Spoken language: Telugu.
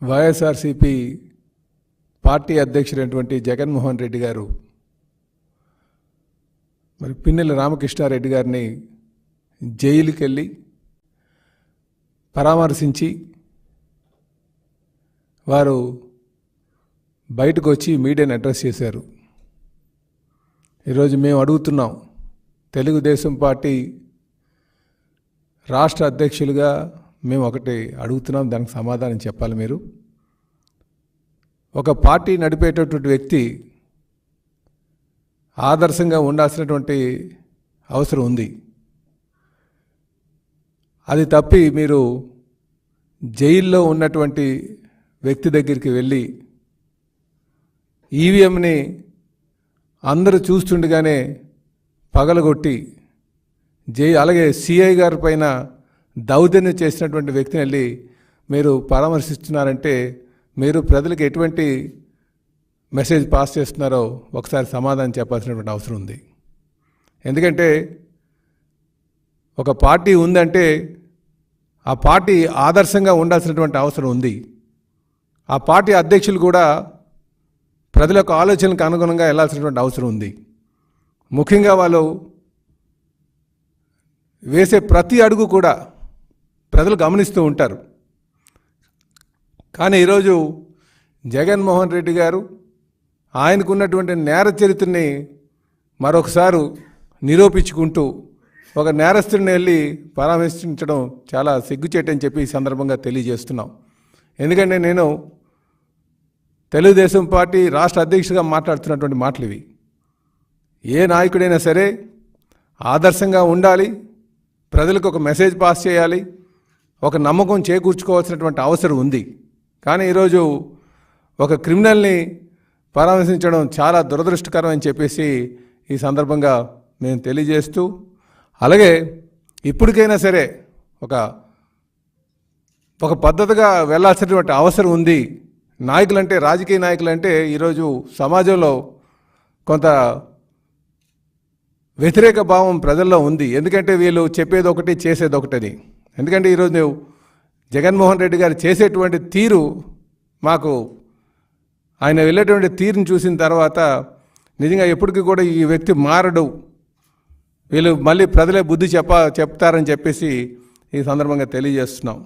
వైఎస్ఆర్సీపీ పార్టీ అధ్యక్షుడైనటువంటి జగన్మోహన్ రెడ్డి గారు మరి పిన్నెల రామకృష్ణారెడ్డి గారిని జైలుకి వెళ్ళి పరామర్శించి వారు బయటకు వచ్చి మీడియాని అడ్రస్ చేశారు. ఈరోజు మేము అడుగుతున్నాం, తెలుగుదేశం పార్టీ రాష్ట్ర అధ్యక్షులుగా మేము ఒకటి అడుగుతున్నాం, దానికి సమాధానం చెప్పాలి. మీరు ఒక పార్టీ నడిపేటటువంటి వ్యక్తి ఆదర్శంగా ఉండాల్సినటువంటి అవసరం ఉంది. అది తప్పి మీరు జైల్లో ఉన్నటువంటి వ్యక్తి దగ్గరికి వెళ్ళి ఈవీఎంని అందరూ చూస్తుండగానే పగలగొట్టి అలాగే సిఐ గారి పైన దౌర్జన్యం చేసినటువంటి వ్యక్తిని వెళ్ళి మీరు పరామర్శిస్తున్నారంటే మీరు ప్రజలకు ఎటువంటి మెసేజ్ పాస్ చేస్తున్నారో ఒకసారి సమాధానం చెప్పాల్సినటువంటి అవసరం ఉంది. ఎందుకంటే ఒక పార్టీ ఉందంటే ఆ పార్టీ ఆదర్శంగా ఉండాల్సినటువంటి అవసరం ఉంది. ఆ పార్టీ అధ్యక్షులు కూడా ప్రజల యొక్క ఆలోచనలకు అనుగుణంగా వెళ్ళాల్సినటువంటి అవసరం ఉంది. ముఖ్యంగా వాళ్ళు వేసే ప్రతి అడుగు కూడా ప్రజలు గమనిస్తూ ఉంటారు. కానీ ఈరోజు జగన్మోహన్ రెడ్డి గారు ఆయనకున్నటువంటి నేర చరిత్రని మరొకసారి నిరూపించుకుంటూ ఒక నేరస్తుడిని వెళ్ళి పరామర్శించడం చాలా సిగ్గుచేటని చెప్పి ఈ సందర్భంగా తెలియజేస్తున్నాం. ఎందుకంటే నేను తెలుగుదేశం పార్టీ రాష్ట్ర అధ్యక్షుడిగా మాట్లాడుతున్నటువంటి మాటలు ఇవి. ఏ నాయకుడైనా సరే ఆదర్శంగా ఉండాలి, ప్రజలకు ఒక మెసేజ్ పాస్ చేయాలి, ఒక నమ్మకం చేకూర్చుకోవాల్సినటువంటి అవసరం ఉంది. కానీ ఈరోజు ఒక క్రిమినల్ని పరామర్శించడం చాలా దురదృష్టకరం అని చెప్పేసి ఈ సందర్భంగా మేము తెలియజేస్తూ, అలాగే ఇప్పటికైనా సరే ఒక పద్ధతిగా వెళ్ళాల్సినటువంటి అవసరం ఉంది. నాయకులంటే, రాజకీయ నాయకులంటే ఈరోజు సమాజంలో కొంత వ్యతిరేక భావం ప్రజల్లో ఉంది. ఎందుకంటే వీళ్ళు చెప్పేది ఒకటి చేసేది ఒకటని. ఎందుకంటే ఈరోజు జగన్మోహన్ రెడ్డి గారు చేసేటువంటి తీరు, మాకు ఆయన వెళ్ళేటువంటి తీరుని చూసిన తర్వాత నిజంగా ఎప్పటికీ కూడా ఈ వ్యక్తి మారడు, వీళ్ళు మళ్ళీ ప్రజలే బుద్ధి చెప్తారని చెప్పేసి ఈ సందర్భంగా తెలియజేస్తున్నాం.